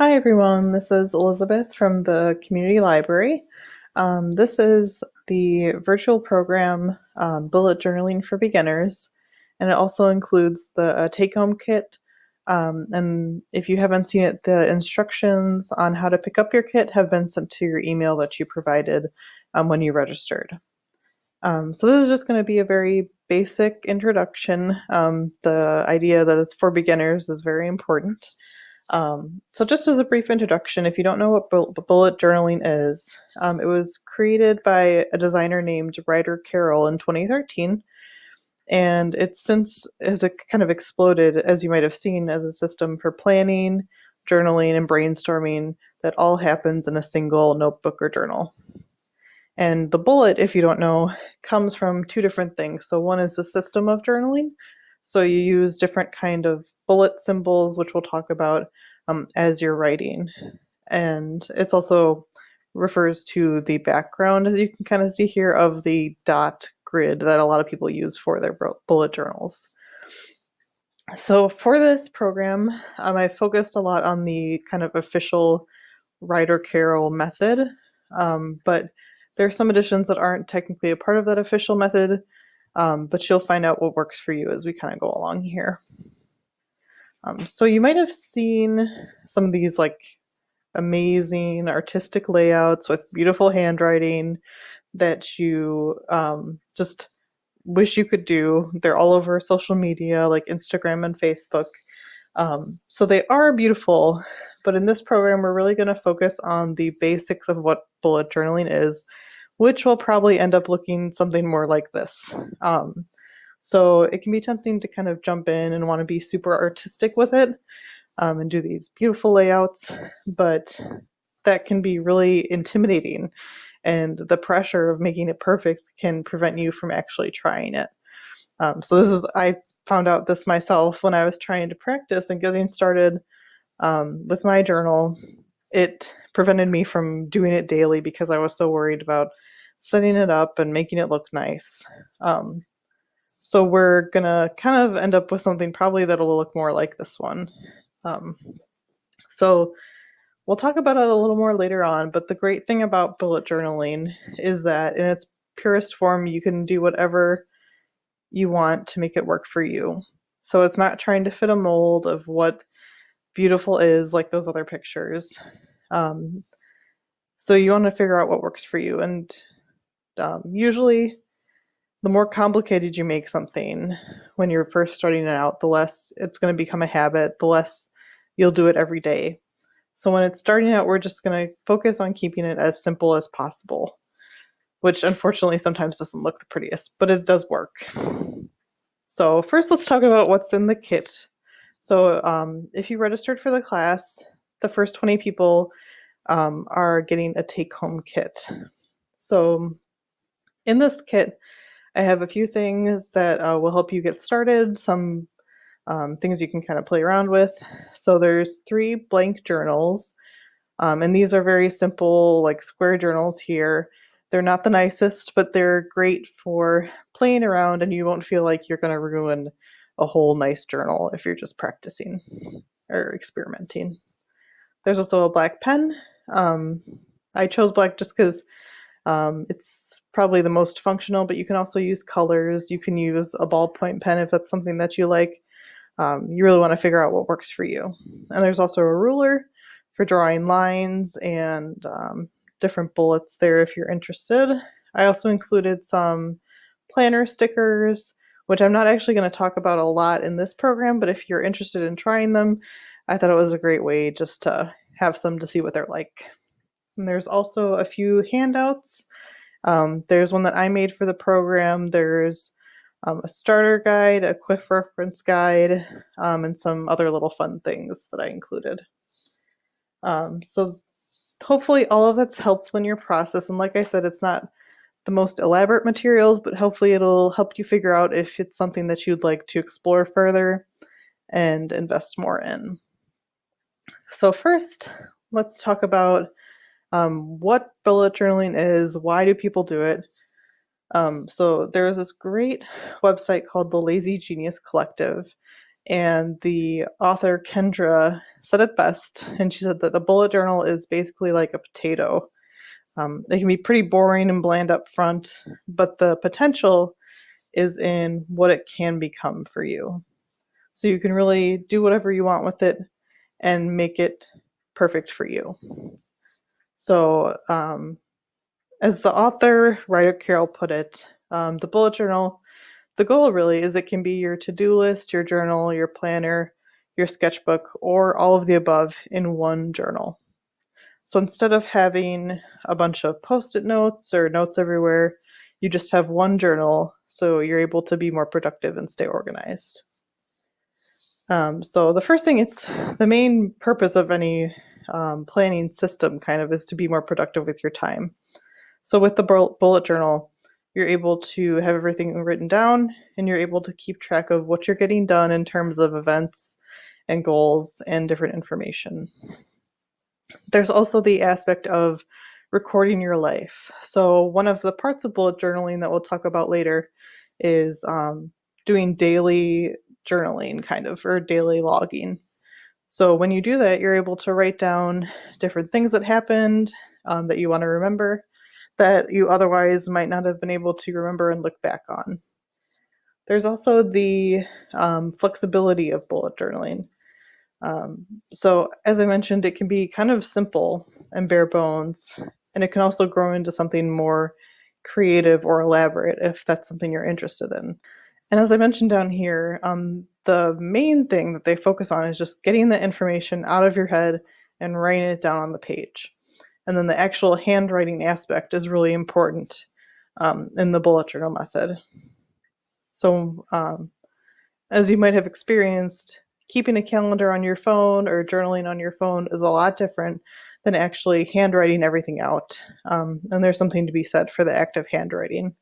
Hi everyone, this is Elizabeth from the Community Library. This is the virtual program Bullet Journaling for Beginners, and it also includes the take-home kit. And if you haven't seen it, the instructions on how to pick up your kit have been sent to your email that you provided when you registered. So this is just going to be a very basic introduction. The idea that it's for beginners is very important. So just as a brief introduction, if you don't know what bullet journaling is, it was created by a designer named Ryder Carroll in 2013, and it since has kind of exploded, as you might have seen, as a system for planning, journaling, and brainstorming that all happens in a single notebook or journal. And the bullet, if you don't know, comes from two different things. So one is the system of journaling. So you use different kind of bullet symbols, which we'll talk about as you're writing. And it's also refers to the background, as you can kind of see here, of the dot grid that a lot of people use for their bullet journals. So for this program, I focused a lot on the kind of official Ryder Carroll method, but there are some additions that aren't technically a part of that official method, but you'll find out what works for you as we kind of go along here. So you might have seen some of these like amazing artistic layouts with beautiful handwriting that you just wish you could do. They're all over social media like Instagram and Facebook. So they are beautiful, but in this program, we're really going to focus on the basics of what bullet journaling is, which will probably end up looking something more like this. So it can be tempting to kind of jump in and want to be super artistic with it and do these beautiful layouts, but that can be really intimidating, and the pressure of making it perfect can prevent you from actually trying it. I found out this myself when I was trying to practice and getting started with my journal. It prevented me from doing it daily because I was so worried about setting it up and making it look nice. So we're gonna kind of end up with something probably that'll look more like this one. So we'll talk about it a little more later on, but the great thing about bullet journaling is that in its purest form, you can do whatever you want to make it work for you. So it's not trying to fit a mold of what beautiful is like those other pictures. So you want to figure out what works for you. And usually the more complicated you make something when you're first starting it out, the less it's going to become a habit, the less you'll do it every day. So when it's starting out, we're just going to focus on keeping it as simple as possible, which unfortunately sometimes doesn't look the prettiest, but it does work. So first, let's talk about what's in the kit. So if you registered for the class, the first 20 people are getting a take-home kit. So in this kit, I have a few things that will help you get started, some things you can kind of play around with. So there's 3 blank journals, and these are very simple, like square journals here. They're not the nicest, but they're great for playing around, and you won't feel like you're going to ruin a whole nice journal if you're just practicing or experimenting. There's also a black pen. I chose black just because it's probably the most functional, but you can also use colors. You can use a ballpoint pen if that's something that you like. You really want to figure out what works for you. And there's also a ruler for drawing lines and different bullets there if you're interested. I also included some planner stickers, which I'm not actually going to talk about a lot in this program, but if you're interested in trying them, I thought it was a great way just to have some to see what they're like. And there's also a few handouts. There's one that I made for the program. There's a starter guide, a quick reference guide, and some other little fun things that I included. So hopefully all of that's helped when you're processing. And like I said, it's not the most elaborate materials, but hopefully it'll help you figure out if it's something that you'd like to explore further and invest more in. So first, let's talk about what bullet journaling is, why do people do it? So there's this great website called the Lazy Genius Collective, And the author Kendra said it best, and she said that the bullet journal is basically like a potato. It can be pretty boring and bland up front, but the potential is in what it can become for you. So you can really do whatever you want with it and make it perfect for you. So, as the author, Ryder Carroll, put it, the bullet journal, the goal really is it can be your to-do list, your journal, your planner, your sketchbook, or all of the above in one journal. So instead of having a bunch of post-it notes or notes everywhere, you just have one journal so you're able to be more productive and stay organized. So the first thing, it's the main purpose of any planning system kind of is to be more productive with your time. So with the bullet journal, you're able to have everything written down and you're able to keep track of what you're getting done in terms of events and goals and different information. There's also the aspect of recording your life. So one of the parts of bullet journaling that we'll talk about later is doing daily journaling kind of, or daily logging. So when you do that, you're able to write down different things that happened that you want to remember that you otherwise might not have been able to remember and look back on. There's also the flexibility of bullet journaling. So as I mentioned, it can be kind of simple and bare bones, and it can also grow into something more creative or elaborate if that's something you're interested in. And as I mentioned down here, the main thing that they focus on is just getting the information out of your head and writing it down on the page. And then the actual handwriting aspect is really important in the bullet journal method. So as you might have experienced, keeping a calendar on your phone or journaling on your phone is a lot different than actually handwriting everything out. And there's something to be said for the act of handwriting.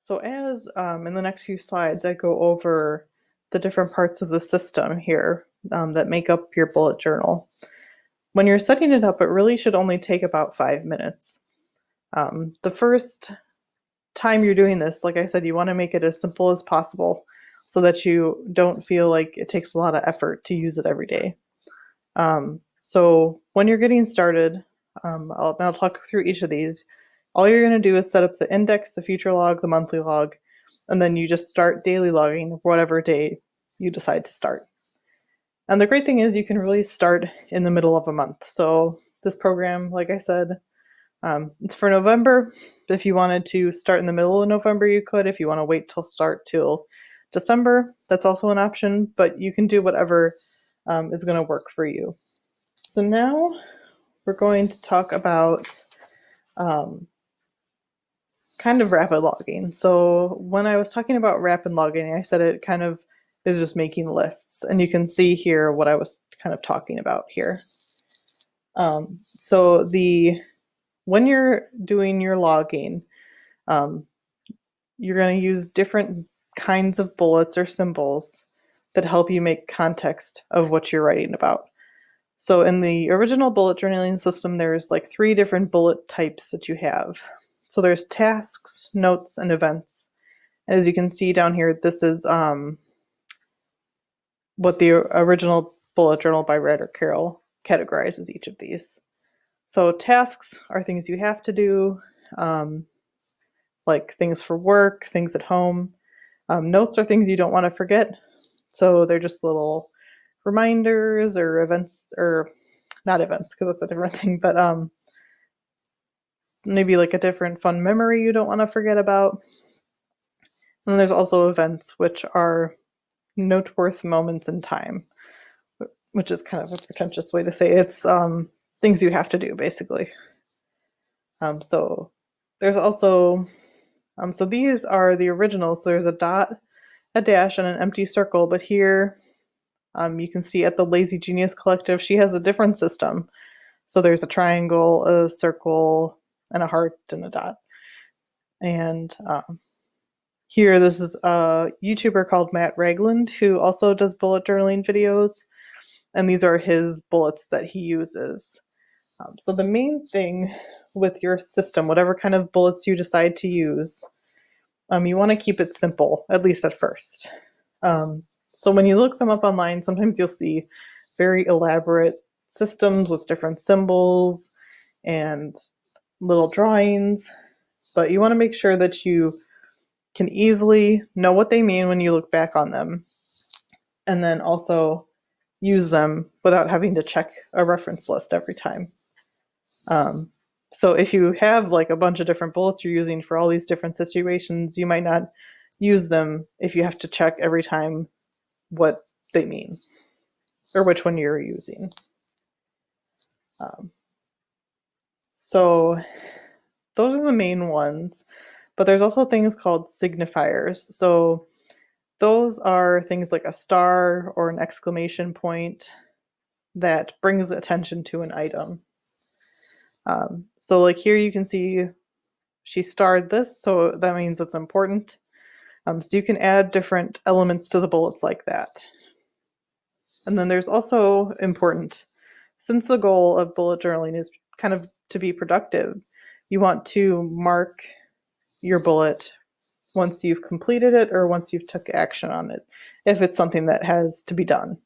So as in the next few slides, I go over the different parts of the system here that make up your bullet journal. When you're setting it up, it really should only take about 5 minutes. The first time you're doing this, like I said, you want to make it as simple as possible so that you don't feel like it takes a lot of effort to use it every day. So when you're getting started, I'll talk through each of these. All you're going to do is set up the index, the future log, the monthly log, and then you just start daily logging whatever day you decide to start. And the great thing is you can really start in the middle of a month. So this program, like I said, it's for November. If you wanted to start in the middle of November, you could. If you want to wait till December, that's also an option, but you can do whatever is going to work for you. So now we're going to talk about kind of rapid logging. So when I was talking about rapid logging, I said it kind of is just making lists, and you can see here what I was kind of talking about here. So when you're doing your logging, you're going to use different kinds of bullets or symbols that help you make context of what you're writing about. So in the original bullet journaling system, there's like 3 different bullet types that you have. So there's tasks, notes, and events. And as you can see down here, this is what the original bullet journal by Ryder Carroll categorizes each of these. So tasks are things you have to do, like things for work, things at home. Notes are things you don't want to forget. So they're just little reminders or events, or not events because that's a different thing, but maybe like a different fun memory you don't want to forget about. And then there's also events, which are noteworthy moments in time, which is kind of a pretentious way to say it. It's things you have to do, basically. So there's also, so these are the originals. So there's a dot, a dash, and an empty circle, but here you can see at the Lazy Genius Collective, she has a different system. So there's a triangle, a circle, and a heart, and a dot. And here, this is a YouTuber called Matt Ragland, who also does bullet journaling videos. And these are his bullets that he uses. So the main thing with your system, whatever kind of bullets you decide to use, you want to keep it simple, at least at first. So So when you look them up online, sometimes you'll see very elaborate systems with different symbols and little drawings, but you want to make sure that you can easily know what they mean when you look back on them, and then also use them without having to check a reference list every time. So if you have like a bunch of different bullets you're using for all these different situations, you might not use them if you have to check every time what they mean or which one you're using. So those are the main ones, but there's also things called signifiers. So those are things like a star or an exclamation point that brings attention to an item. So like here you can see she starred this, so that means it's important. So you can add different elements to the bullets like that. And then there's also important, since the goal of bullet journaling is kind of to be productive, you want to mark your bullet once you've completed it or once you've took action on it, if it's something that has to be done.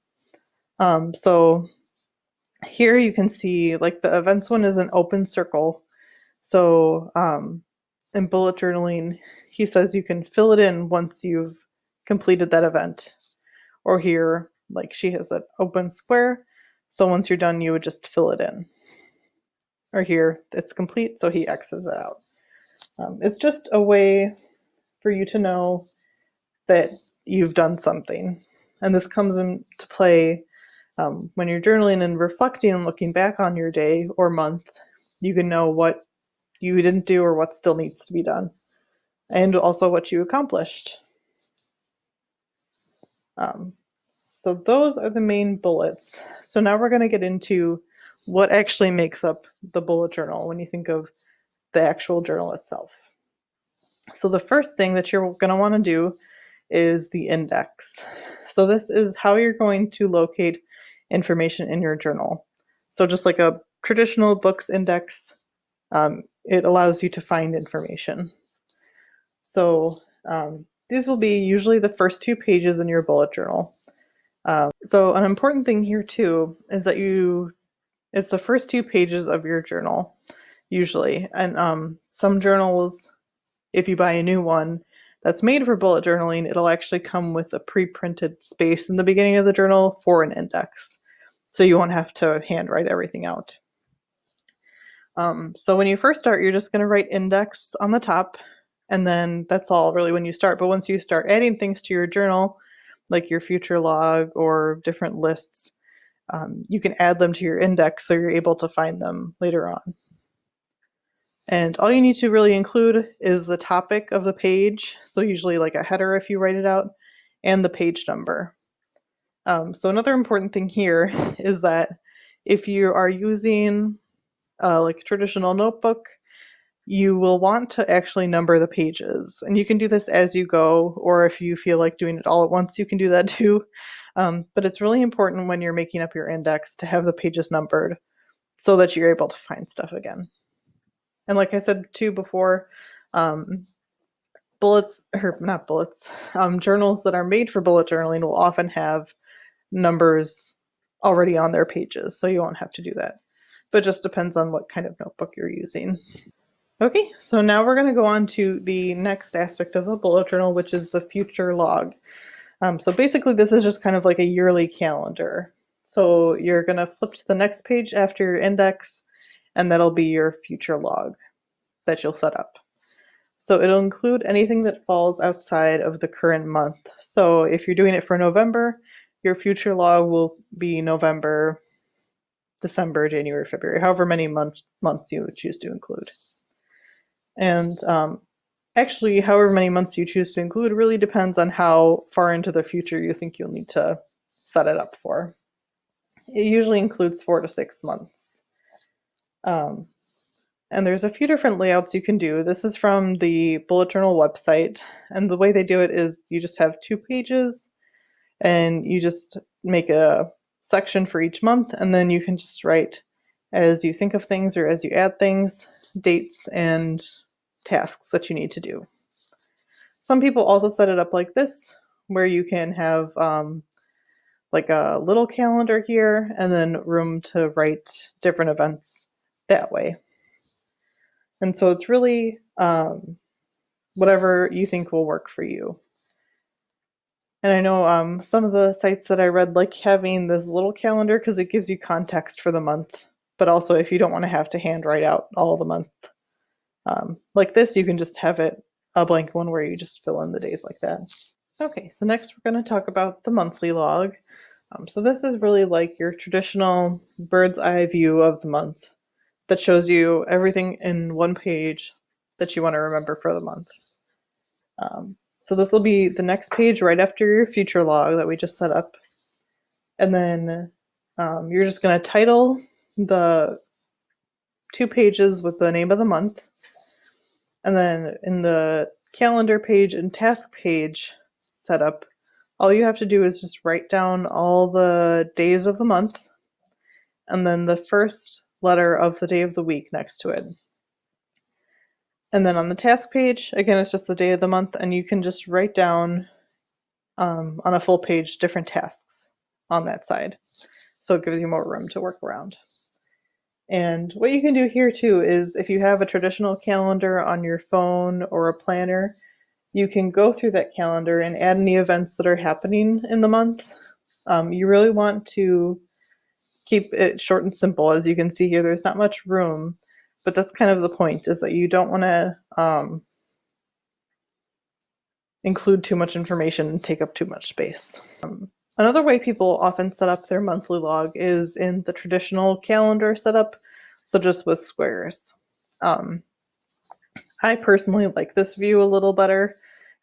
So here you can see like the events one is an open circle. So in bullet journaling, he says you can fill it in once you've completed that event. Or here, like she has an open square, so once you're done, you would just fill it in. Or here, it's complete, so he X's it out. It's just a way for you to know that you've done something. And this comes into play when you're journaling and reflecting and looking back on your day or month. You can know what you didn't do or what still needs to be done, and also what you accomplished. So those are the main bullets. So now we're going to get into what actually makes up the bullet journal when you think of the actual journal itself. So the first thing that you're going to want to do is the index. So this is how you're going to locate information in your journal. So just like a traditional books index, it allows you to find information. So these will be usually the first 2 pages in your bullet journal. So an important thing here too is that it's the first 2 pages of your journal usually. And some journals, if you buy a new one that's made for bullet journaling, it'll actually come with a pre-printed space in the beginning of the journal for an index. So you won't have to handwrite everything out. So when you first start, you're just going to write index on the top, and then that's all really when you start. But once you start adding things to your journal, like your future log or different lists, you can add them to your index so you're able to find them later on. And all you need to really include is the topic of the page, so usually like a header if you write it out, and the page number. So another important thing here is that if you are using like a traditional notebook, you will want to actually number the pages. And you can do this as you go, or if you feel like doing it all at once, you can do that too. But it's really important when you're making up your index to have the pages numbered so that you're able to find stuff again. And like I said too before, journals that are made for bullet journaling will often have numbers already on their pages, so you won't have to do that. But it just depends on what kind of notebook you're using. Okay, so now we're going to go on to the next aspect of the bullet journal, which is the future log. So basically this is just kind of like a yearly calendar. So you're going to flip to the next page after your index, and that'll be your future log that you'll set up. So it'll include anything that falls outside of the current month. So if you're doing it for November, your future log will be November, December, January, February, however many months you would choose to include. And actually, however many months you choose to include really depends on how far into the future you think you'll need to set it up for. It usually includes 4 to 6 months. And there's a few different layouts you can do. This is from the Bullet Journal website, and the way they do it is you just have 2 pages, and you just make a section for each month, and then you can just write as you think of things or as you add things, dates and tasks that you need to do. Some people also set it up like this, where you can have like a little calendar here, and then room to write different events that way. And so it's really whatever you think will work for you. And I know some of the sites that I read like having this little calendar because it gives you context for the month, but also if you don't want to have to hand write out all the month like this, you can just have it a blank one where you just fill in the days like that. Okay, so next we're going to talk about the monthly log. So this is really like your traditional bird's eye view of the month that shows you everything in one page that you want to remember for the month. So this will be the next page right after your future log that we just set up. And then you're just going to title the 2 pages with the name of the month. And then in the calendar page and task page setup, all you have to do is just write down all the days of the month and then the first letter of the day of the week next to it. And then on the task page, again, it's just the day of the month, and you can just write down on a full page different tasks on that side. So it gives you more room to work around. And what you can do here too is if you have a traditional calendar on your phone or a planner, you can go through that calendar and add any events that are happening in the month. You really want to keep it short and simple. As you can see here, there's not much room, but that's kind of the point, is that you don't want to include too much information and take up too much space. Another way people often set up their monthly log is in the traditional calendar setup, so just with squares. I personally like this view a little better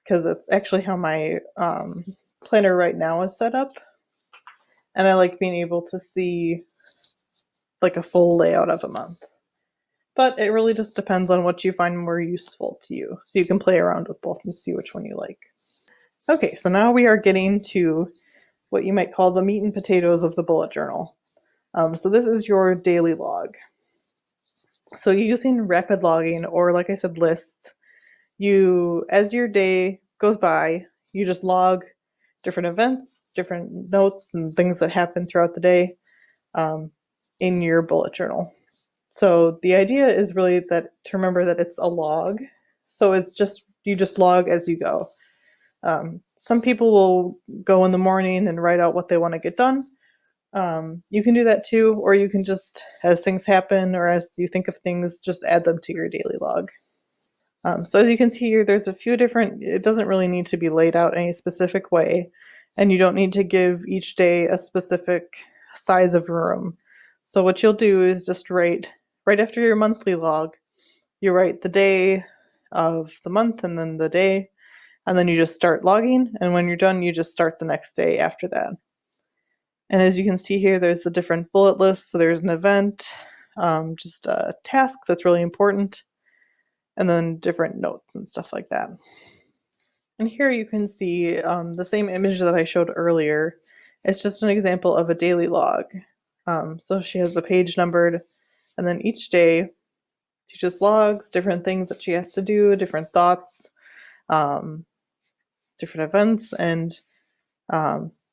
because it's actually how my planner right now is set up. And I like being able to see like a full layout of a month. But it really just depends on what you find more useful to you. So you can play around with both and see which one you like. Okay, so now we are getting to what you might call the meat and potatoes of the bullet journal. So this is your daily log. So using rapid logging, or like I said, lists, as your day goes by, you just log different events, different notes, and things that happen throughout the day in your bullet journal. So the idea is really to remember that it's a log. So you just log as you go. Some people will go in the morning and write out what they want to get done. You can do that too, or you can just, as things happen or as you think of things, just add them to your daily log. So as you can see here, there's a few different, it doesn't really need to be laid out any specific way, and you don't need to give each day a specific size of room. So what you'll do is just write, right after your monthly log, you write the day of the month and then the day, and then you just start logging, and when you're done, you just start the next day after that. And as you can see here, there's the different bullet lists. So there's an event, just a task that's really important, and then different notes and stuff like that. And here you can see the same image that I showed earlier. It's just an example of a daily log. So she has the page numbered, and then each day she just logs different things that she has to do, different thoughts, different events, and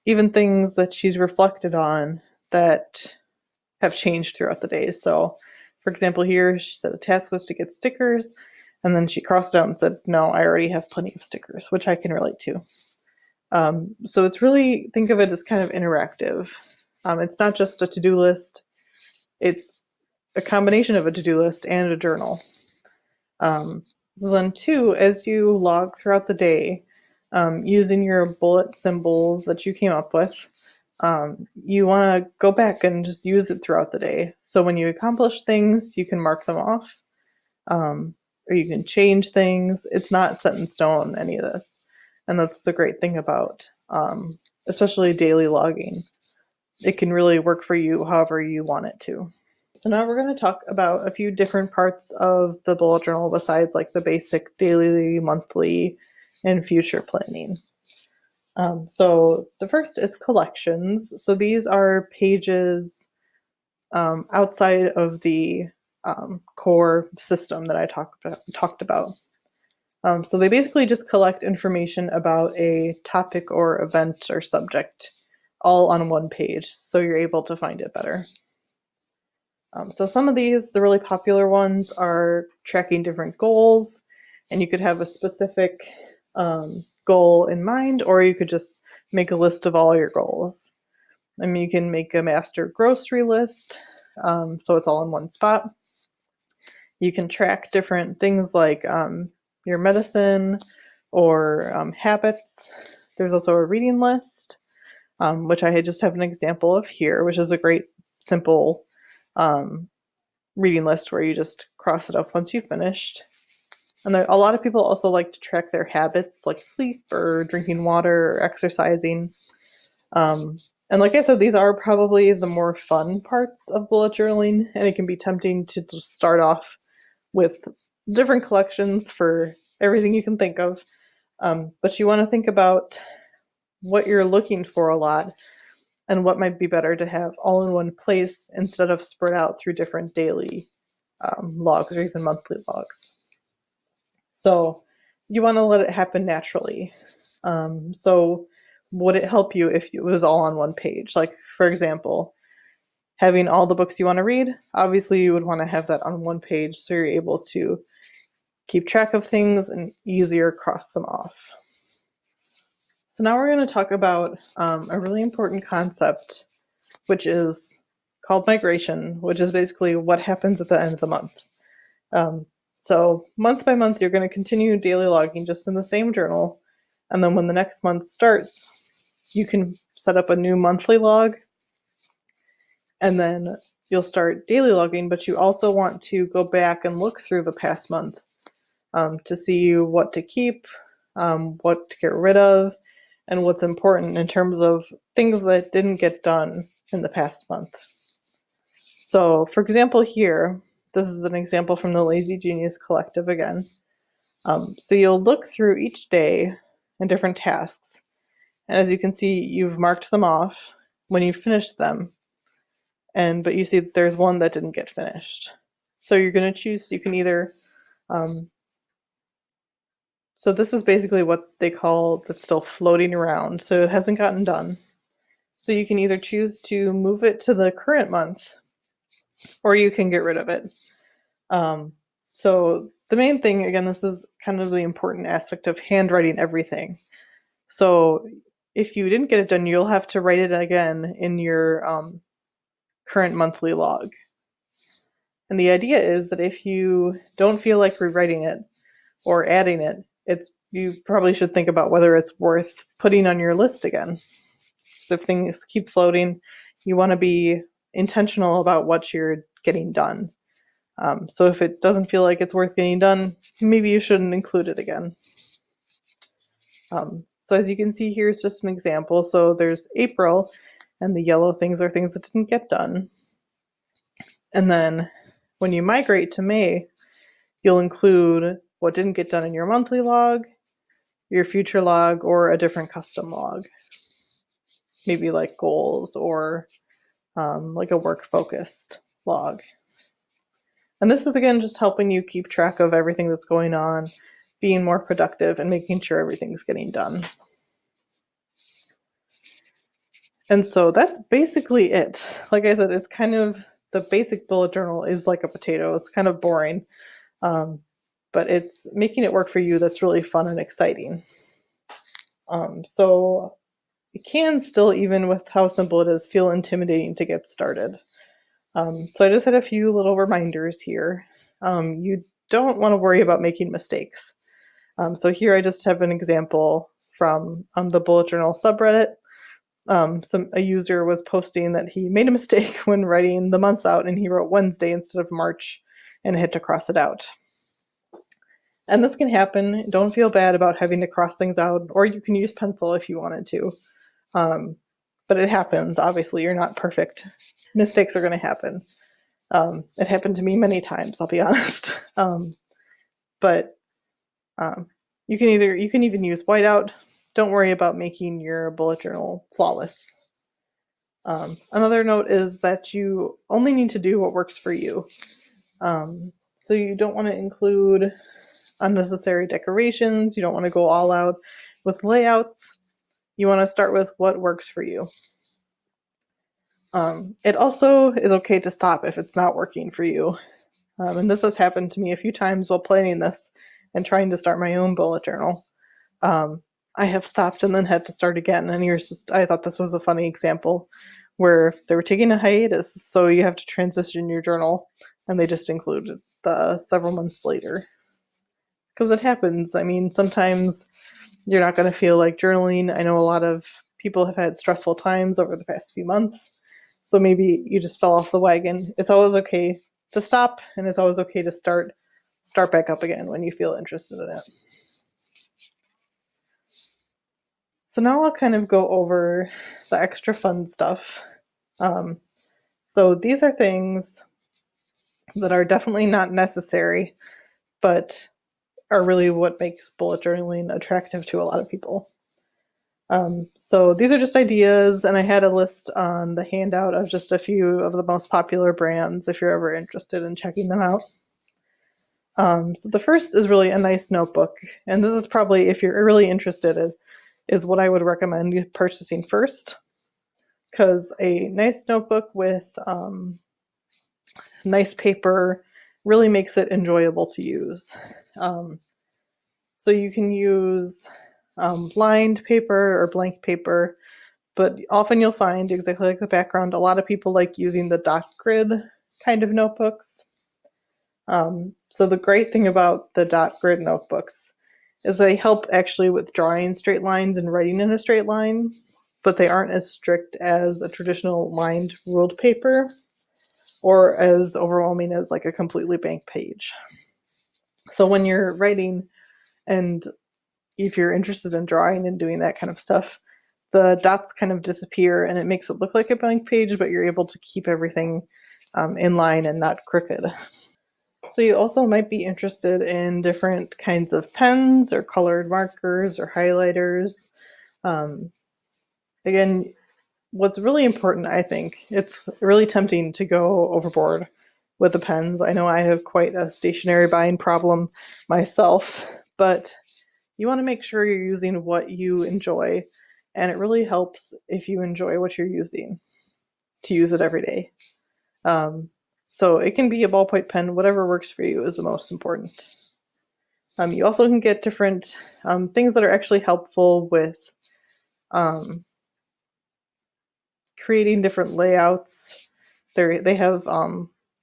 even things that she's reflected on that have changed throughout the day. So, for example, here she said a task was to get stickers, and then she crossed out and said, no, I already have plenty of stickers, which I can relate to. So it's really, think of it as kind of interactive. It's not just a to-do list. It's a combination of a to-do list and a journal. So then too, as you log throughout the day, using your bullet symbols that you came up with, you want to go back and just use it throughout the day. So when you accomplish things, you can mark them off, or you can change things. It's not set in stone, any of this. And that's the great thing about, especially daily logging. It can really work for you however you want it to. So now we're going to talk about a few different parts of the bullet journal besides like the basic daily, monthly, and future planning. So the first is collections. So these are pages outside of the core system that I talked about. So they basically just collect information about a topic or event or subject all on one page, so you're able to find it better. So some of these, the really popular ones, are tracking different goals, and you could have a specific goal in mind, or you could just make a list of all your goals. I mean, you can make a master grocery list, so it's all in one spot. You can track different things like your medicine or habits. There's also a reading list, which I just have an example of here, which is a great simple reading list where you just cross it off once you've finished. And a lot of people also like to track their habits, like sleep or drinking water or exercising. And like I said, these are probably the more fun parts of bullet journaling, and it can be tempting to just start off with different collections for everything you can think of. But you want to think about what you're looking for a lot and what might be better to have all in one place instead of spread out through different daily logs or even monthly logs. So you want to let it happen naturally. So would it help you if it was all on one page? Like, for example, having all the books you want to read, obviously you would want to have that on one page so you're able to keep track of things and easier cross them off. So now we're going to talk about a really important concept, which is called migration, which is basically what happens at the end of the month. So month by month, you're going to continue daily logging just in the same journal. And then when the next month starts, you can set up a new monthly log. And then you'll start daily logging, but you also want to go back and look through the past month to see what to keep, what to get rid of, and what's important in terms of things that didn't get done in the past month. So, for example, here, this is an example from the Lazy Genius Collective again. So you'll look through each day and different tasks. And as you can see, you've marked them off when you finish them. But you see that there's one that didn't get finished. So you're going to choose, you can either, so this is basically what they call that's still floating around. So it hasn't gotten done. So you can either choose to move it to the current month, or you can get rid of it. So the main thing, again, this is kind of the important aspect of handwriting everything. So if you didn't get it done, you'll have to write it again in your current monthly log. And the idea is that if you don't feel like rewriting it or adding it, you probably should think about whether it's worth putting on your list again. If things keep floating, you want to be intentional about what you're getting done. So if it doesn't feel like it's worth getting done, maybe you shouldn't include it again. So as you can see, here's just an example. So there's April, and the yellow things are things that didn't get done. And then when you migrate to May, you'll include what didn't get done in your monthly log, your future log, or a different custom log. Maybe like goals or like a work-focused log. And this is, again, just helping you keep track of everything that's going on, being more productive, and making sure everything's getting done. And so that's basically it. Like I said, it's kind of, the basic bullet journal is like a potato. It's kind of boring, but it's making it work for you that's really fun and exciting. So it can still, even with how simple it is, feel intimidating to get started. So I just had a few little reminders here. You don't want to worry about making mistakes. So here I just have an example from the bullet journal subreddit. A user was posting that he made a mistake when writing the months out, and he wrote Wednesday instead of March and had to cross it out. And this can happen. Don't feel bad about having to cross things out, or you can use pencil if you wanted to. But it happens. Obviously, you're not perfect. Mistakes are going to happen. It happened to me many times, I'll be honest. But you can even use whiteout. Don't worry about making your bullet journal flawless. Another note is that you only need to do what works for you. So you don't want to include unnecessary decorations. You don't want to go all out with layouts. You want to start with what works for you. It also is okay to stop if it's not working for you. And this has happened to me a few times while planning this and trying to start my own bullet journal. Um, I have stopped and then had to start again. And I thought this was a funny example where they were taking a hiatus, so you have to transition your journal, and they just included the several months later. Because it happens. I mean, sometimes you're not going to feel like journaling. I know a lot of people have had stressful times over the past few months, so maybe you just fell off the wagon. It's always okay to stop, and it's always okay to start back up again when you feel interested in it. So now I'll kind of go over the extra fun stuff. So these are things that are definitely not necessary, but are really what makes bullet journaling attractive to a lot of people. So these are just ideas, and I had a list on the handout of just a few of the most popular brands if you're ever interested in checking them out. So the first is really a nice notebook, and this is probably, if you're really interested, is what I would recommend purchasing first, because a nice notebook with nice paper really makes it enjoyable to use. So you can use lined paper or blank paper, but often you'll find, exactly like the background, a lot of people like using the dot grid kind of notebooks. So the great thing about the dot grid notebooks is they help actually with drawing straight lines and writing in a straight line, but they aren't as strict as a traditional lined ruled paper or as overwhelming as like a completely blank page. So when you're writing, and if you're interested in drawing and doing that kind of stuff, the dots kind of disappear and it makes it look like a blank page, but you're able to keep everything in line and not crooked. So you also might be interested in different kinds of pens or colored markers or highlighters. Again, what's really important, I think, it's really tempting to go overboard with the pens. I know I have quite a stationery buying problem myself, but you want to make sure you're using what you enjoy, and it really helps if you enjoy what you're using to use it every day. So it can be a ballpoint pen, whatever works for you is the most important. You also can get different things that are actually helpful with creating different layouts. They have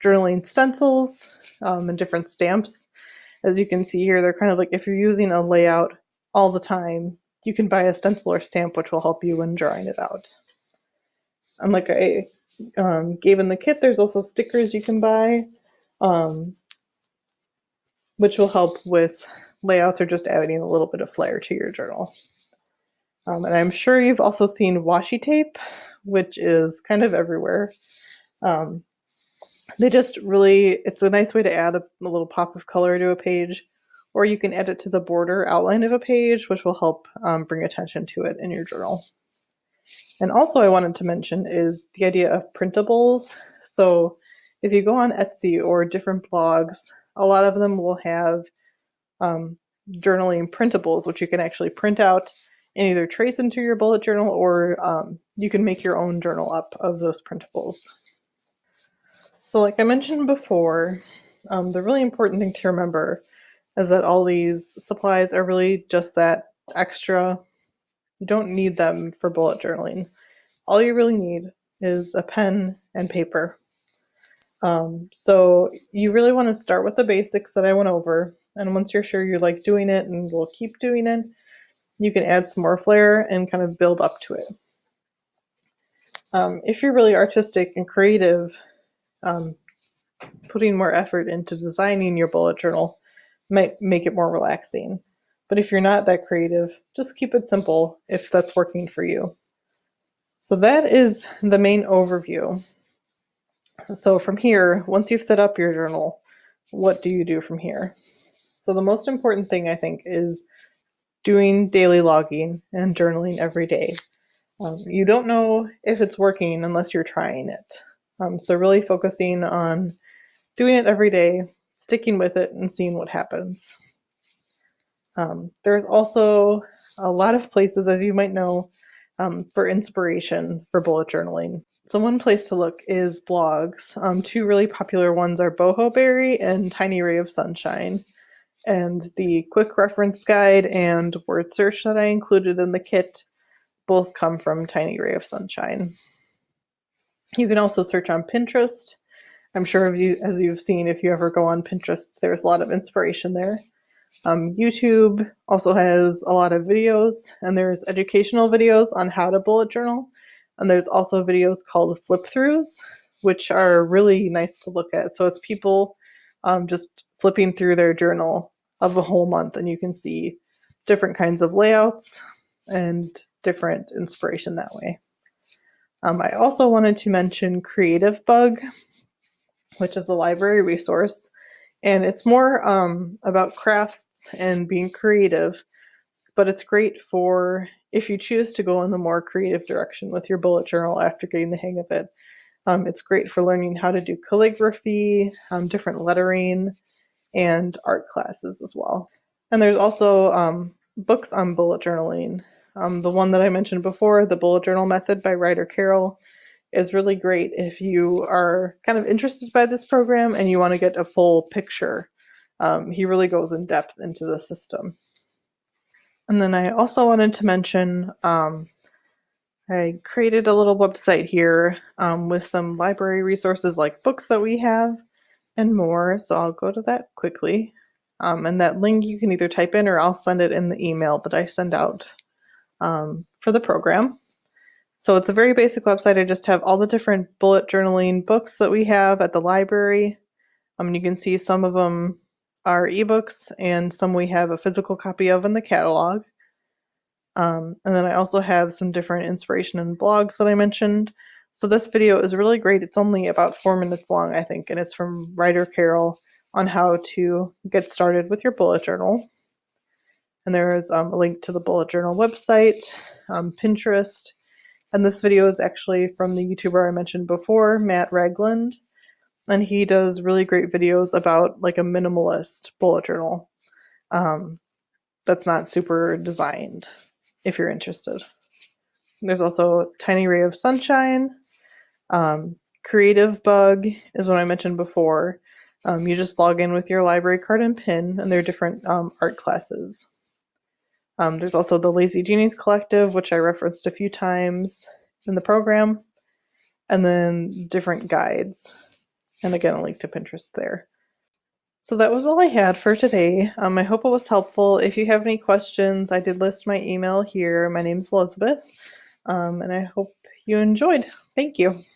journaling stencils and different stamps. As you can see here, they're kind of like, if you're using a layout all the time, you can buy a stencil or stamp which will help you when drawing it out. And like I gave in the kit, there's also stickers you can buy, which will help with layouts or just adding a little bit of flair to your journal. And I'm sure you've also seen washi tape, which is kind of everywhere. They just really, it's a nice way to add a little pop of color to a page, or you can add it to the border outline of a page, which will help bring attention to it in your journal. And also I wanted to mention is the idea of printables. So if you go on Etsy or different blogs, a lot of them will have journaling printables, which you can actually print out and either trace into your bullet journal, or you can make your own journal up of those printables. So like I mentioned before, the really important thing to remember is that all these supplies are really just that extra. You don't need them for bullet journaling. All you really need is a pen and paper. So you really want to start with the basics that I went over, and once you're sure you like doing it and will keep doing it, you can add some more flair and kind of build up to it. If you're really artistic and creative, putting more effort into designing your bullet journal might make it more relaxing. But if you're not that creative, just keep it simple if that's working for you. So that is the main overview. So from here, once you've set up your journal, what do you do from here? So the most important thing, I think, is doing daily logging and journaling every day. You don't know if it's working unless you're trying it. So really focusing on doing it every day, sticking with it, and seeing what happens. There's also a lot of places, as you might know, for inspiration for bullet journaling. So one place to look is blogs. Two really popular ones are Boho Berry and Tiny Ray of Sunshine. And the quick reference guide and word search that I included in the kit both come from Tiny Ray of Sunshine. You can also search on Pinterest. I'm sure as you've seen, if you ever go on Pinterest, there's a lot of inspiration there. YouTube also has a lot of videos, and there's educational videos on how to bullet journal. And there's also videos called flip throughs, which are really nice to look at. So it's people just flipping through their journal of a whole month, and you can see different kinds of layouts and different inspiration that way. I also wanted to mention Creative Bug, which is a library resource, and it's more about crafts and being creative, but it's great for if you choose to go in the more creative direction with your bullet journal after getting the hang of it. It's great for learning how to do calligraphy, different lettering, and art classes as well. And there's also books on bullet journaling. The one that I mentioned before, The Bullet Journal Method by Ryder Carroll, is really great if you are kind of interested by this program and you want to get a full picture. He really goes in depth into the system. And then I also wanted to mention I created a little website here with some library resources like books that we have and more. So I'll go to that quickly. And that link you can either type in or I'll send it in the email that I send out for the program. So it's a very basic website. I just have all the different bullet journaling books that we have at the library. You can see some of them are ebooks and some we have a physical copy of in the catalog. And then I also have some different inspiration and blogs that I mentioned. So this video is really great. It's only about 4 minutes long, I think, and it's from Ryder Carroll on how to get started with your bullet journal. And there is a link to the bullet journal website, Pinterest, and this video is actually from the YouTuber I mentioned before, Matt Ragland, and he does really great videos about like a minimalist bullet journal that's not super designed, if you're interested. There's also Tiny Ray of Sunshine. Creative Bug is what I mentioned before. You just log in with your library card and pin, and there are different art classes. There's also the Lazy Genies Collective, which I referenced a few times in the program, and then different guides, and again a link to Pinterest there. So that was all I had for today. I hope it was helpful. If you have any questions, I did list my email here. My name's Elizabeth, and I hope you enjoyed. Thank you.